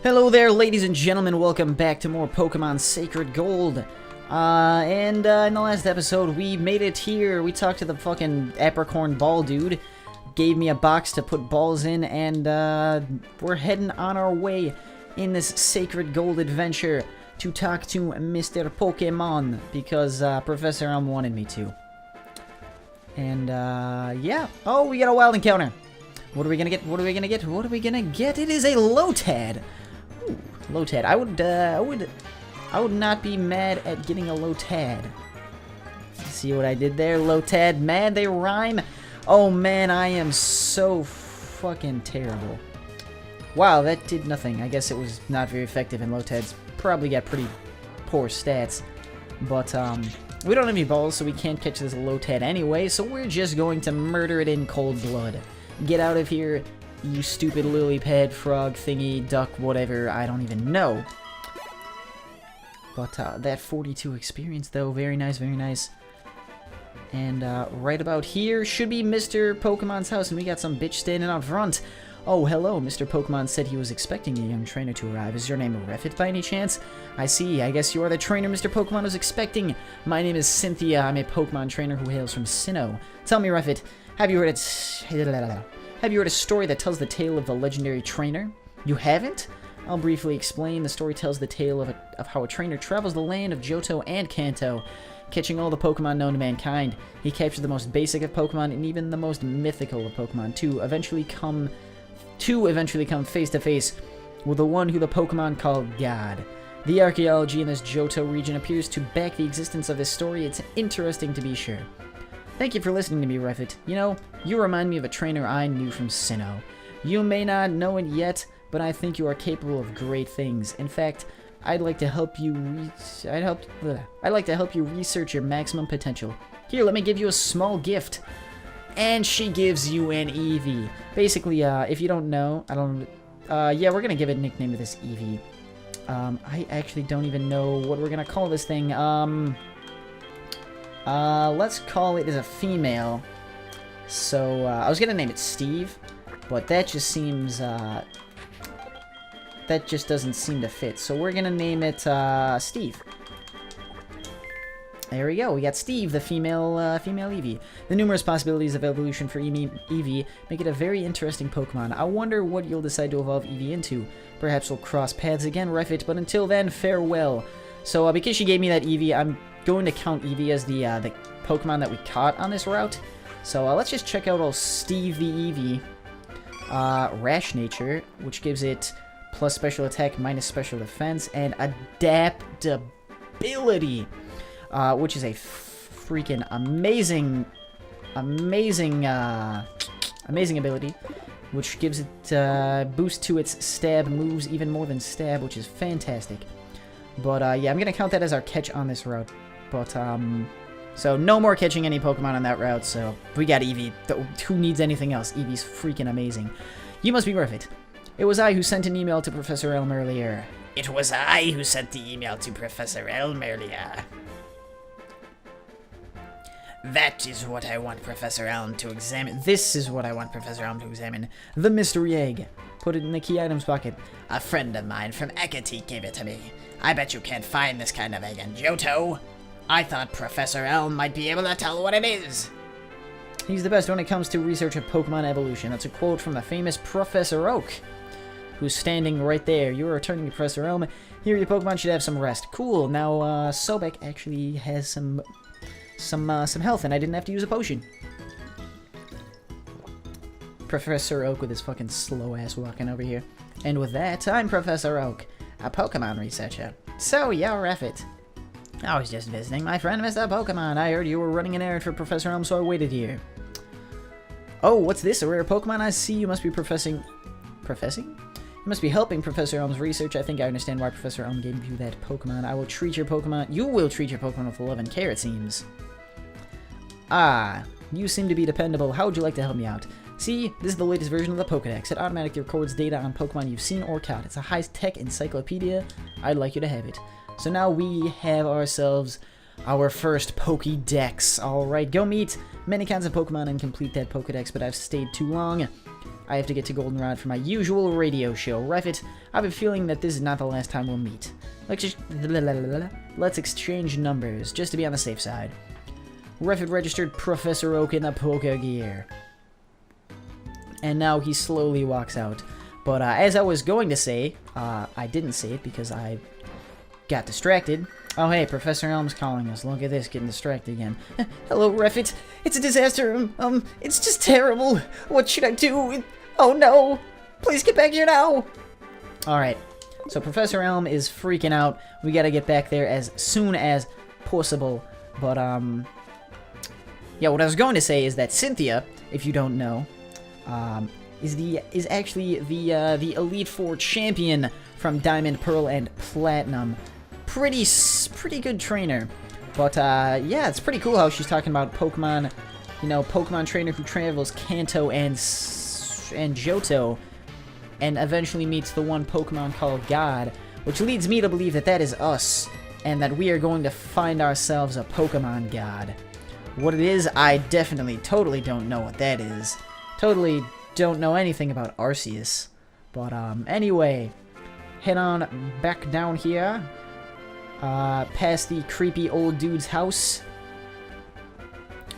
Hello there, ladies and gentlemen. Welcome back to more Pokemon Sacred Gold. In the last episode, we made it here. We talked to the fucking Apricorn Ball dude. Gave me a box to put balls in, and we're heading on our way in this Sacred Gold adventure to talk to Mr. Pokemon, because Professor Elm wanted me to. And, yeah. Oh, we got a wild encounter. What are we gonna get? What are we gonna get? What are we gonna get? It is a Lotad. Ooh, Lotad. I would not be mad at getting a Lotad. See what I did there? Lotad, mad, they rhyme. Oh man, I am so fucking terrible. Wow, that did nothing. I guess it was not very effective, and Lotad's probably got pretty poor stats. But, we don't have any balls, so we can't catch this Lotad anyway, so we're just going to murder it in cold blood. Get out of here, you stupid lily pad, frog, thingy, duck, whatever, I don't even know. But, that 42 experience, though, very nice, very nice. And, right about here should be Mr. Pokemon's house, and we got some bitch standing out front. Oh, hello, Mr. Pokemon said he was expecting a young trainer to arrive. Is your name Refit by any chance? I see, I guess you are the trainer Mr. Pokemon was expecting. My name is Cynthia, I'm a Pokemon trainer who hails from Sinnoh. Tell me, Refit, have you heard a story that tells the tale of the legendary trainer? You haven't? I'll briefly explain. The story tells the tale of how a trainer travels the land of Johto and Kanto, catching all the Pokemon known to mankind. He captures the most basic of Pokemon and even the most mythical of Pokemon to eventually come face to face with the one who the Pokemon called God. The archaeology in this Johto region appears to back the existence of this story. It's interesting to be sure. Thank you for listening to me, Refit. You know, you remind me of a trainer I knew from Sinnoh. You may not know it yet, but I think you are capable of great things. In fact, I'd like to help you research your maximum potential. Here, let me give you a small gift. And she gives you an Eevee. Basically, if you don't know, yeah, we're gonna give it a nickname to this Eevee. I actually don't even know what we're gonna call this thing. Let's call it as a female. So, I was gonna name it Steve, but that just seems, that just doesn't seem to fit. So we're gonna name it, Steve. There we go, we got Steve, the female Eevee. The numerous possibilities of evolution for Eevee make it a very interesting Pokemon. I wonder what you'll decide to evolve Eevee into. Perhaps we'll cross paths again, Refit, but until then, farewell. So, because she gave me that Eevee, I'm going to count Eevee as the Pokemon that we caught on this route. So, let's just check out old Steve the Eevee. Rash Nature, which gives it plus special attack, minus special defense, and adaptability. Which is a freaking amazing ability, which gives it boost to its stab moves even more than stab, which is fantastic. But yeah, I'm gonna count that as our catch on this route. But so no more catching any Pokemon on that route. So we got Eevee. Who needs anything else? Eevee's freaking amazing. You must be worth it. It was I who sent an email to Professor Elm earlier. It was I who sent the email to Professor Elm earlier. That is what I want Professor Elm to examine. This is what I want Professor Elm to examine. The mystery egg. Put it in the key items bucket. A friend of mine from Ekiti gave it to me. I bet you can't find this kind of egg in Johto. I thought Professor Elm might be able to tell what it is. He's the best when it comes to research of Pokemon evolution. That's a quote from the famous Professor Oak, who's standing right there. You're returning to Professor Elm. Here, your Pokemon should have some rest. Cool. Now, Sobek actually has some health, and I didn't have to use a potion. Professor Oak with his fucking slow ass walking over here. And with that, I'm Professor Oak, a Pokemon researcher. So, yeah, Refit. I was just visiting my friend Mr. Pokemon. I heard you were running an errand for Professor Elm, so I waited here. Oh, what's this? A rare Pokemon? I see you must be Professing? You must be helping Professor Elm's research. I think I understand why Professor Elm gave you that Pokemon. You will treat your Pokemon with love and care, it seems. Ah, you seem to be dependable. How would you like to help me out? See, this is the latest version of the Pokedex. It automatically records data on Pokemon you've seen or caught. It's a high-tech encyclopedia. I'd like you to have it. So now we have ourselves our first Pokédex. Alright, go meet many kinds of Pokemon and complete that Pokédex, but I've stayed too long. I have to get to Goldenrod for my usual radio show. Refit, I have a feeling that this is not the last time we'll meet. Let's exchange numbers, just to be on the safe side. Refit registered Professor Oak in the poker gear. And now he slowly walks out. But as I was going to say, I didn't say it because I got distracted. Oh hey, Professor Elm's calling us. Look at this, getting distracted again. Hello, Refit. It's a disaster. It's just terrible. What should I do? Oh no! Please get back here now! Alright, so Professor Elm is freaking out. We gotta get back there as soon as possible. But, yeah, what I was going to say is that Cynthia, if you don't know, is actually the Elite Four champion from Diamond, Pearl, and Platinum. Pretty good trainer. But, yeah, it's pretty cool how she's talking about Pokemon, you know, Pokemon trainer who travels Kanto and Johto, and eventually meets the one Pokemon called God, which leads me to believe that that is us, and that we are going to find ourselves a Pokemon God. What it is, I definitely, totally don't know what that is. Totally don't know anything about Arceus. But, anyway, head on back down here, past the creepy old dude's house.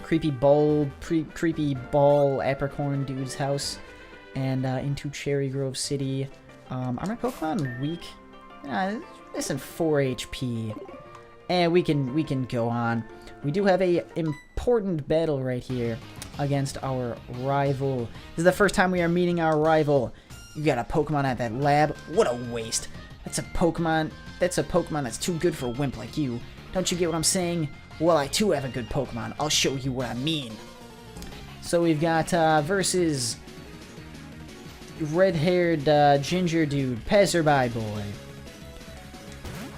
Creepy ball apricorn dude's house. And, into Cherry Grove City. Are my Pokemon weak? Listen, 4 HP. And we can go on. We do have a important battle right here against our rival. This is the first time we are meeting our rival. You got a Pokemon at that lab? What a waste. That's a Pokemon that's too good for a wimp like you. Don't you get what I'm saying? Well, I too have a good Pokemon. I'll show you what I mean. So we've got versus red-haired ginger dude, passerby boy.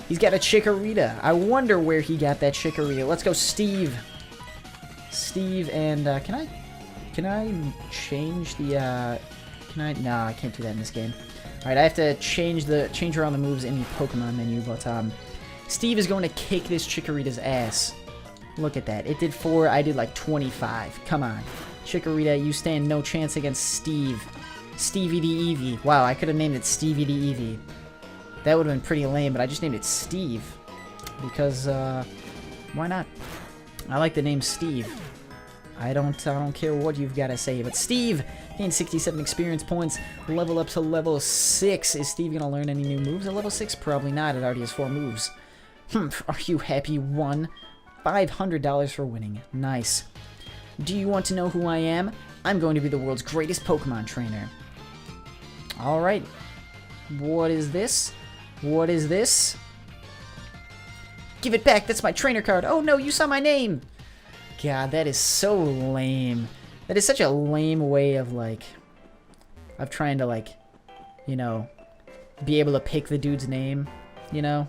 He's got a Chikorita. I wonder where he got that Chikorita. Let's go, Steve. Steve and can I change the no, I can't do that in this game. All right, I have to change around the moves in the Pokemon menu, but Steve is going to kick this Chikorita's ass. Look at that. It did 4, I did like 25. Come on. Chikorita, you stand no chance against Steve. Stevie the Eevee. Wow, I could have named it Stevie the Eevee. That would have been pretty lame, but I just named it Steve. Because, why not? I like the name Steve. I don't care what you've got to say, but Steve gained 67 experience points, level up to level 6. Is Steve gonna learn any new moves at level 6? Probably not, it already has 4 moves. Are you happy? Won. $500 for winning. Nice. Do you want to know who I am? I'm going to be the world's greatest Pokemon trainer. Alright. What is this? What is this? Give it back, that's my trainer card. Oh no, you saw my name! God, that is so lame. That is such a lame way of, like, of trying to, like, you know, be able to pick the dude's name, you know?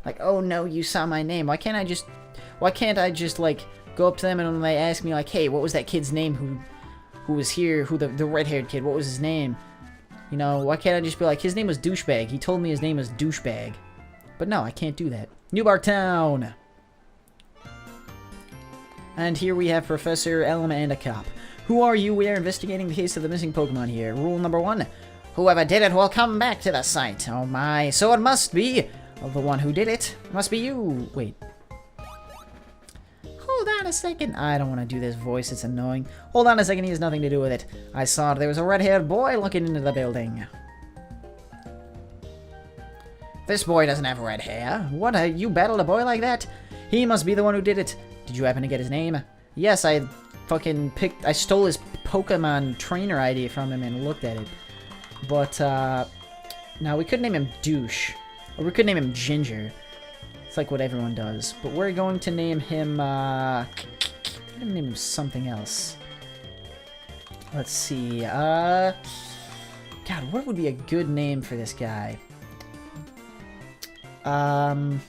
Like, oh no, you saw my name. Why can't I just, like, go up to them and when they ask me, like, hey, what was that kid's name who was here, the red-haired kid, what was his name? You know, why can't I just be like, his name was Douchebag. He told me his name was Douchebag. But no, I can't do that. Newbar Town! And here we have Professor Elm and a cop. Who are you? We are investigating the case of the missing Pokemon here. Rule number 1. Whoever did it will come back to the site. Oh my, so it must be the one who did it. Must be you. Wait. Hold on a second. I don't want to do this voice. It's annoying. Hold on a second. He has nothing to do with it. I saw there was a red-haired boy looking into the building. This boy doesn't have red hair. What? You battled a boy like that? He must be the one who did it. Did you happen to get his name? Yes, I stole his Pokemon trainer ID from him and looked at it. But, now we could name him Douche. Or we could name him Ginger. It's like what everyone does. But we're going to name him, we're gonna name him something else. Let's see, God, what would be a good name for this guy? I'm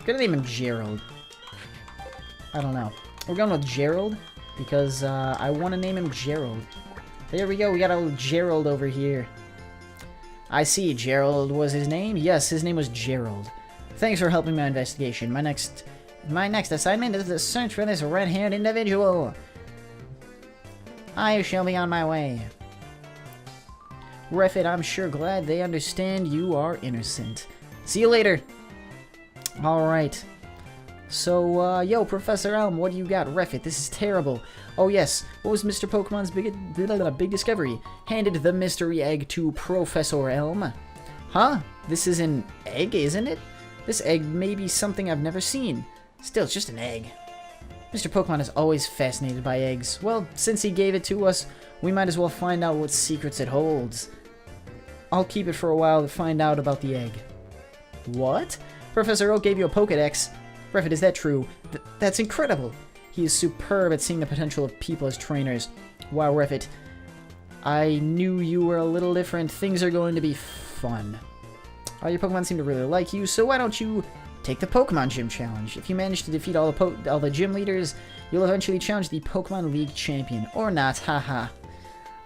gonna name him Gerald. I don't know. We're going with Gerald because I want to name him Gerald. There we go. We got a little Gerald over here. I see. Gerald was his name? Yes, his name was Gerald. Thanks for helping my investigation. My next assignment is to search for this red-haired individual. I shall be on my way. Refit, I'm sure glad they understand you are innocent. See you later. Alright. So, yo, Professor Elm, what do you got? Refit, this is terrible. Oh, yes. What was Mr. Pokemon's big discovery? Handed the mystery egg to Professor Elm. Huh? This is an egg, isn't it? This egg may be something I've never seen. Still, it's just an egg. Mr. Pokemon is always fascinated by eggs. Well, since he gave it to us, we might as well find out what secrets it holds. I'll keep it for a while to find out about the egg. What? Professor Oak gave you a Pokedex. Refit, is that true? That's incredible. He is superb at seeing the potential of people as trainers. Wow, Refit. I knew you were a little different. Things are going to be fun. Your Pokemon seem to really like you, so why don't you take the Pokemon Gym Challenge? If you manage to defeat all the gym leaders, you'll eventually challenge the Pokemon League champion. Or not, haha.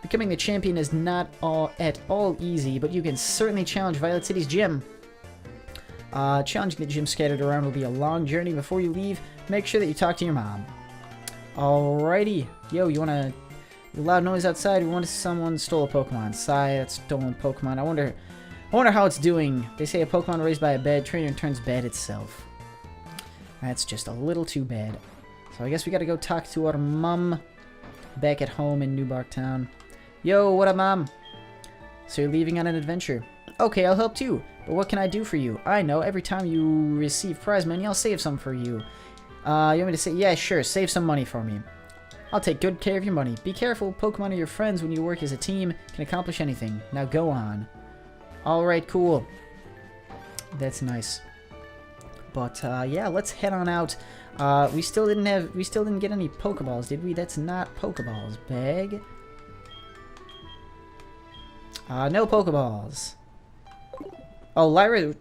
Becoming the champion is not at all easy, but you can certainly challenge Violet City's gym. Challenging the gym scattered around will be a long journey. Before you leave, make sure that you talk to your mom. Alrighty. Yo, you want a loud noise outside? We wonder if someone stole a Pokemon. Sigh, that's stolen Pokemon. I wonder how it's doing. They say a Pokemon raised by a bad trainer turns bad itself. That's just a little too bad. So I guess we gotta go talk to our mom back at home in New Bark Town. Yo, what up, Mom? So you're leaving on an adventure. Okay, I'll help too. But what can I do for you? I know, every time you receive prize money, I'll save some for you. You want me to say? Yeah, sure, save some money for me. I'll take good care of your money. Be careful, Pokemon are your friends. When you work as a team, can accomplish anything. Now go on. Alright, cool. That's nice. But, yeah, let's head on out. We still didn't get any Pokeballs, did we? That's not Pokeballs. Bag. No Pokeballs. Oh, Lyra's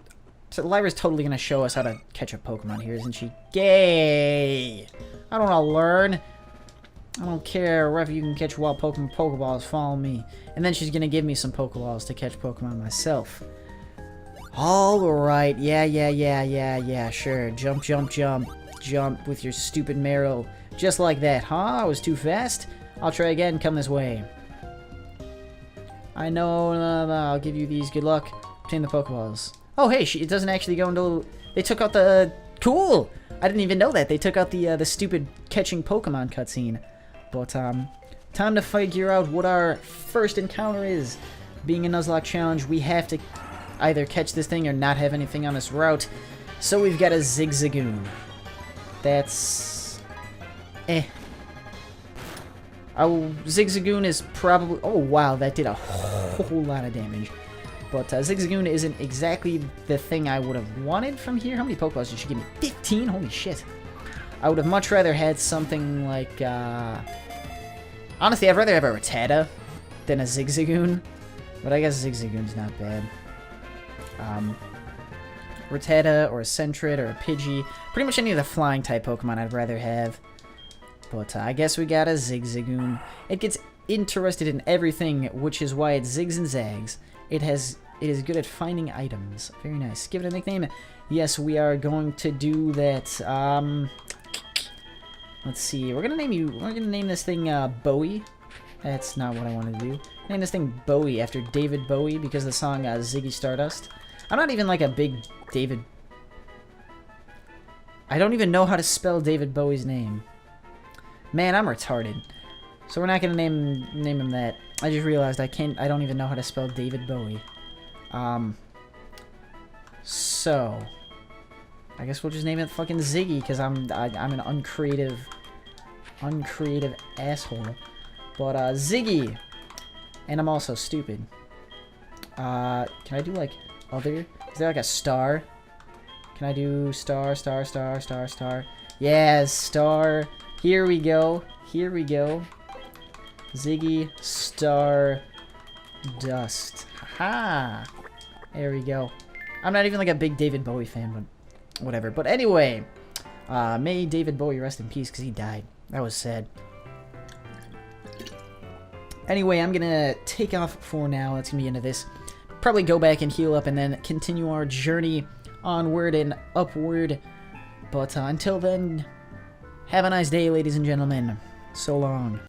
totally gonna show us how to catch a Pokemon here, isn't she? Yay! I don't wanna learn. I don't care wherever you can catch wild Pokeballs, follow me. And then she's gonna give me some Pokeballs to catch Pokemon myself. Alright, yeah, sure. Jump. Jump with your stupid Marrow. Just like that, huh? I was too fast? I'll try again, come this way. I know, I'll give you these, good luck. Obtain the Pokeballs. Oh, hey, it doesn't actually go into... They took out the... Cool! I didn't even know that. They took out the stupid catching Pokemon cutscene. But, time to figure out what our first encounter is. Being a Nuzlocke challenge, we have to either catch this thing or not have anything on this route. So we've got a Zigzagoon. That's... Oh, Zigzagoon is probably... Oh, wow, that did a whole lot of damage. But Zigzagoon isn't exactly the thing I would have wanted from here. How many Pokeballs did she give me? 15? Holy shit. I would have much rather had something like... Honestly, I'd rather have a Rattata than a Zigzagoon. But I guess Zigzagoon's not bad. Rattata or a Sentret or a Pidgey. Pretty much any of the flying type Pokemon I'd rather have. But I guess we got a Zigzagoon. It gets interested in everything, which is why it zigs and zags. It is good at finding items. Very nice. Give it a nickname. Yes, we are going to do that. Let's see. We're gonna name this thing Bowie. That's not what I wanted to do. Name this thing Bowie after David Bowie because of the song Ziggy Stardust. I'm not even like a big David. I don't even know how to spell David Bowie's name. Man, I'm retarded. So we're not gonna name him that. I just realized I don't even know how to spell David Bowie. So I guess we'll just name it fucking Ziggy because I'm an uncreative asshole. But Ziggy, and I'm also stupid. Can I do like other? Is there like a star? Can I do star? Yeah, star. Here we go. Ziggy Stardust. Haha. There we go. I'm not even like a big David Bowie fan, but whatever. But anyway, may David Bowie rest in peace because he died. That was sad. Anyway, I'm gonna take off for now. That's gonna be the end of this. Probably go back and heal up and then continue our journey onward and upward. But until then, have a nice day, ladies and gentlemen. So long.